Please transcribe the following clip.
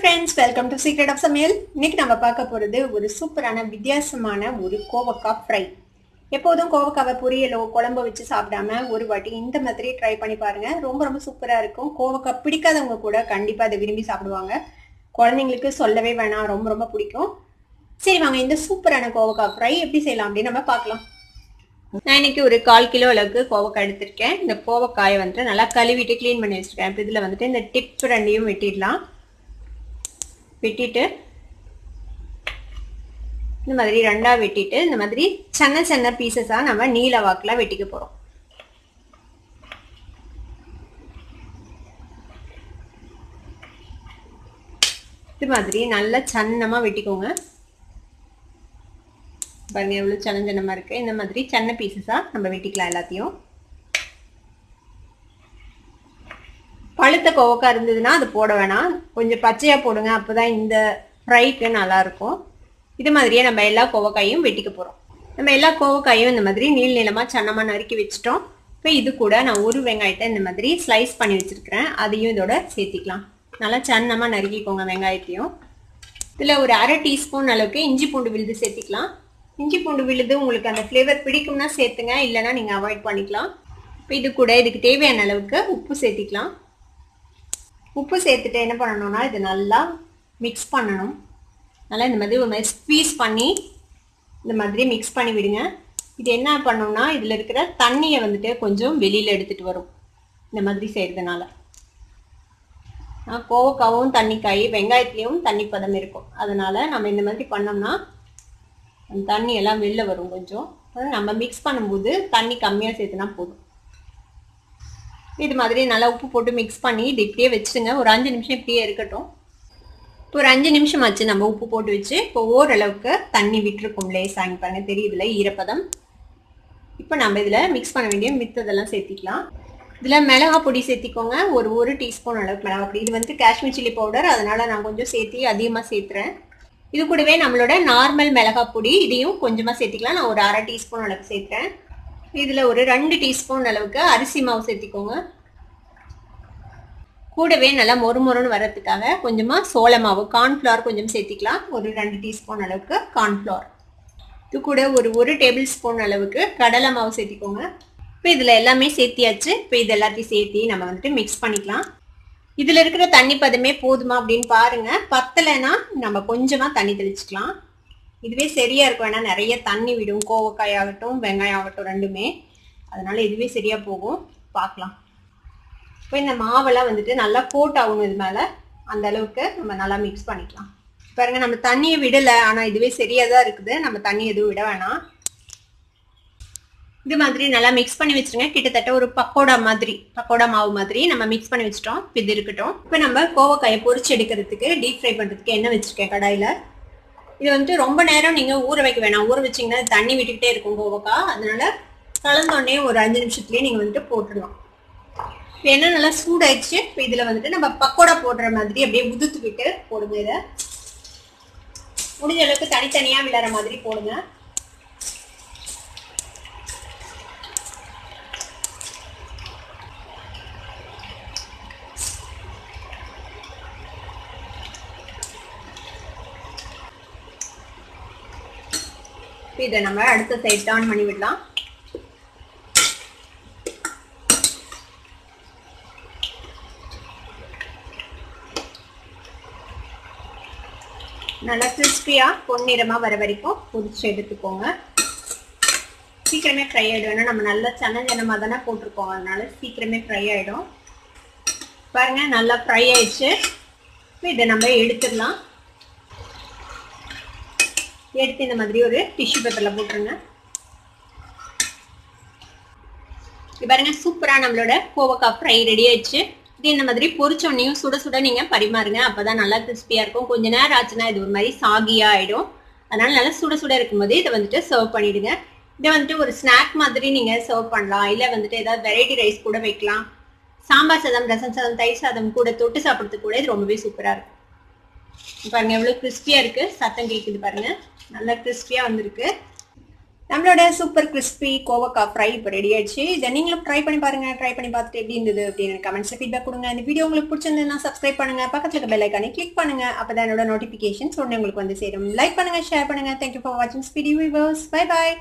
friends, welcome to Secret of Samyal. இன்னைக்கு நம்ம பார்க்க போறது ஒரு சூப்பரான வித்தியாசமான ஒரு கோவக்காய் ஃப்ரை. எப்போதும் கோவக்காவை பொரியலோ குழம்பு வச்சு சாப்பிடாம ஒரு வாட்டி இந்த மாதிரி ட்ரை பண்ணி பாருங்க. ரொம்ப சூப்பரா இருக்கும். கோவக்காய் பிடிக்காதவங்க கூட கண்டிப்பா அதை விரும்பி சாப்பிடுவாங்க. குழந்தைங்களுக்கு சொல்லவே வேணாம், ரொம்ப பிடிக்கும். சரி வாங்க, இந்த சூப்பரான கோவக்காய் ஃப்ரை எப்படி செய்யலாம் அப்படின்னு நம்ம பார்க்கலாம். நான் இன்னைக்கு ஒரு 1/4 கிலோ அளவுக்கு கோவக்காய் எடுத்திருக்கேன். இந்த கோவக்காயை வந்துட்டு நல்லா கழுவிட்டு கிளீன் பண்ணி வச்சிருக்கேன். இப்போ இதுல வந்துட்டு இந்த டிப் ரெண்டையும் வெட்டிடலாம். வெட்டிட்டு இந்த மாதிரி ரெண்டா வெட்டிட்டு இந்த மாதிரி சின்ன பீசஸா நம்ம நீல வாக்குல வெட்டிக்க போறோம். இது மாதிரி நல்லா சன்னமா வெட்டிக்கோங்க. பாருங்க எவ்வளவு சின்னமா இருக்கு. இந்த மாதிரி சின்ன பீசஸா நம்ம வெட்டிக்கலாம் எல்லாத்தையும். பழுத்த கோவக்காய் இருந்ததுன்னா அது போட வேணாம், கொஞ்சம் பச்சையா போடுங்க, அப்பதான் இந்த ஃப்ரைக்கு நல்லா இருக்கும். இது மாதிரியே நம்ம எல்லா கோவக்காயும் வெட்டிக்க போறோம். நம்ம எல்லா கோவக்காயும் இந்த மாதிரி நீளமா சன்னமா நறுக்கி வச்சுட்டோம். இப்போ இது கூட நான் ஒரு வெங்காயத்தை இந்த மாதிரி ஸ்லைஸ் பண்ணி வச்சிருக்கிறேன், அதையும் இதோட சேர்த்திக்கலாம். நல்லா சன்னமா நறுக்கிக்கோங்க வெங்காயத்தையும். இதுல ஒரு 1/2 டீஸ்பூன் அளவுக்கு இஞ்சி பூண்டு விழுது சேர்த்திக்கலாம். இஞ்சி பூண்டு விழுது உங்களுக்கு அந்த ஃப்ளேவர் பிடிக்கும்னா சேர்த்துங்க, இல்லைன்னா நீங்க அவாய்ட் பண்ணிக்கலாம். இப்போ இது கூட இதுக்கு தேவையான அளவுக்கு உப்பு சேர்த்திக்கலாம். உப்பு சேர்த்துட்டு என்ன பண்ணணும்னா இது நல்லா மிக்ஸ் பண்ணணும். நல்லா இந்த மாதிரி ஒரு மாதிரி ஸ்க்வீஸ் பண்ணி இந்த மாதிரி மிக்ஸ் பண்ணி விடுங்க. இது என்ன பண்ணணும்னா இதில் இருக்கிற தண்ணியை வந்துட்டு கொஞ்சம் வெளியில் எடுத்துட்டு வரும் இந்த மாதிரி செய்கிறதுனால. கோவக்காவும் தண்ணிக்காய் வெங்காயத்துலேயும் தண்ணி பதம் இருக்கும், அதனால நம்ம இந்த மாதிரி பண்ணோம்னா அந்த தண்ணி எல்லாம் வெளில வரும். கொஞ்சம் நம்ம மிக்ஸ் பண்ணும்போது தண்ணி கம்மியாக சேர்த்துனா போதும். இது மாதிரி நல்லா உப்பு போட்டு மிக்ஸ் பண்ணி இது இப்படியே வச்சுங்க. ஒரு 5 நிமிஷம் இப்படியே இருக்கட்டும். இப்போ ஒரு 5 நிமிஷம் ஆச்சு நம்ம உப்பு போட்டு வச்சு. இப்போ ஓரளவுக்கு தண்ணி விட்டுருக்கும் லேசாங்க, பாருங்க தெரியுதுல ஈரப்பதம். இப்போ நம்ம இதில் மிக்ஸ் பண்ண வேண்டிய மித்ததெல்லாம் சேர்த்திக்கலாம். இதில் மிளகா பொடி சேர்த்திக்கோங்க, ஒரு டீஸ்பூன் அளவுக்கு மிளகா பொடி. இது வந்து காஷ்மீர் சில்லி பவுடர், அதனால நான் கொஞ்சம் சேர்த்தி அதிகமாக சேர்த்துறேன். இது கூடவே நம்மளோட நார்மல் மிளகா பொடி இதையும் கொஞ்சமாக சேர்த்திக்கலாம். நான் ஒரு 1/2 டீஸ்பூன் அளவுக்கு சேர்த்துறேன். இதுல ஒரு 2 டீஸ்பூன் அளவுக்கு அரிசி மாவு சேர்த்திக்கோங்க. கூடவே நல்லா மொறுமொறுன்னு வரதுக்காக கொஞ்சமா சோள மாவு கார்ன்ஃப்ளவர் கொஞ்சம் சேர்த்திக்கலாம். ஒரு 2 டீஸ்பூன் அளவுக்கு கார்ன்ஃப்ளவர். இது கூட ஒரு டேபிள் ஸ்பூன் அளவுக்கு கடலை மாவு சேர்த்திக்கோங்க. இப்போ இதுல எல்லாமே சேர்த்தியாச்சு. இப்போ இது எல்லாத்தையும் சேர்த்தி நம்ம வந்துட்டு மிக்ஸ் பண்ணிக்கலாம். இதுல இருக்கிற தண்ணி பதமே போதுமா அப்படின்னு பாருங்க. பத்தலைன்னா நம்ம கொஞ்சமா தண்ணி தெளிச்சுக்கலாம். இதுவே சரியா இருக்கும், ஏன்னா நிறைய தண்ணி விடும் கோவக்காய் ஆகட்டும் வெங்காயம் ஆகட்டும் ரெண்டுமே, அதனால இதுவே சரியா போகும். பார்க்கலாம். இப்போ இந்த மாவெல்லாம் வந்துட்டு நல்லா கோட் ஆகணும் இது மேல, அந்த அளவுக்கு நம்ம நல்லா மிக்ஸ் பண்ணிக்கலாம். பாருங்க நம்ம தண்ணியை விடலை, ஆனா இதுவே சரியா தான் இருக்குது, நம்ம தண்ணி எதுவும் விட வேணாம். இது மாதிரி நல்லா மிக்ஸ் பண்ணி வச்சிருங்க. கிட்டத்தட்ட ஒரு பக்கோடா மாவு மாதிரி நம்ம மிக்ஸ் பண்ணி வச்சிட்டோம். இது இருக்கட்டும். இப்போ நம்ம கோவக்காயை பொரிச்சு எடுக்கிறதுக்கு டீப் ஃப்ரை பண்றதுக்கு எண்ணெய் வச்சிருக்கேன் கடாயில. இது வந்துட்டு ரொம்ப நேரம் நீங்க ஊற வைக்க வேணாம், ஊற வச்சீங்கன்னா தண்ணி விட்டுக்கிட்டே இருக்கும் கோவக்காய், அதனால கலந்தோடனே ஒரு 5 நிமிஷத்துலயே நீங்க வந்துட்டு போட்டுடலாம். இப்போ எண்ணெய் நல்லா சூடாயிடுச்சு. இப்போ இதுல வந்துட்டு நம்ம பக்கோடா போடுற மாதிரி அப்படியே உதுத்து விட்டு போடுங்க. இதை முடிஞ்ச அளவுக்கு தனித்தனியா விழற மாதிரி போடுங்க. இதை நம்ம அடுத்த சைடு டர்ன் பண்ணி விடலாம். நல்லா கிறிஸ்பியா பொன்னிறமா வர வரைக்கும் பொரிச்சு எடுத்துக்கோங்க. சீக்கிரமே ஃப்ரை ஆயிடும், ஏன்னா நம்ம நல்லா சன்னமா தானே போட்டிருக்கோம், அதனால சீக்கிரமே ஃப்ரை ஆயிடும். பாருங்க நல்லா ஃப்ரை ஆயிடுச்சு. இதை நம்ம எடுத்துடலாம். எடுத்து இந்த மாதிரி ஒரு டிஷ்யூ பேப்பர்ல போட்டுருங்க. பாருங்க சூப்பரா நம்மளோட கோவக்காய் ஃப்ரை ரெடி ஆயிடுச்சு. இது இந்த மாதிரி பொரிச்சோன்னையும் சுட நீங்க பரிமாறுங்க, அப்பதான் நல்லா கிறிஸ்பியா இருக்கும். கொஞ்ச நேரம் ஆச்சுன்னா இது ஒரு மாதிரி சாகியா ஆயிடும், அதனால நல்லா சுட இருக்கும்போது இதை வந்துட்டு சர்வ் பண்ணிடுங்க. இதை வந்துட்டு ஒரு ஸ்நாக் மாதிரி நீங்க சர்வ் பண்ணலாம், இல்ல வந்துட்டு ஏதாவது வெரைட்டி ரைஸ் கூட வைக்கலாம். சாம்பார் சாதம், ரசம் சாதம், தயிர் சாதம் கூட தொட்டு சாப்பிட்றதுக்கு கூட இது ரொம்பவே சூப்பரா இருக்கும். பாருங்க எவ்வளவு கிறிஸ்பியா இருக்கு, சத்தம் கேக்குது பாருங்க, நல்லா கிறிஸ்பியா வந்திருக்கு. நம்மளோட சூப்பர் கிறிஸ்பி கோவக்காய் ஃப்ரை இப்போ ரெடி ஆயிடுச்சு. இதை நீங்களும் ட்ரை பண்ணி பாருங்க. ட்ரை பண்ணி பார்த்துட்டு எப்படி இருந்தது அப்படின்னு கமெண்ட்ஸ்ல ஃபீட்பேக் கொடுங்க. இந்த வீடியோ உங்களுக்கு பிடிச்சிருந்ததுன்னா சப்ஸ்கிரைப் பண்ணுங்க, பக்கத்துல இருக்க பெல் ஐக்கானை கிளிக் பண்ணுங்க. அப்பதான் என்னோட நோட்டிபிகேஷன்ஸ் உடனே உங்களுக்கு வந்து சேரும். லைக் பண்ணுங்க, ஷேர் பண்ணுங்க. தேங்க்யூ ஃபார் வாட்சிங் வீடியோ. Bye bye.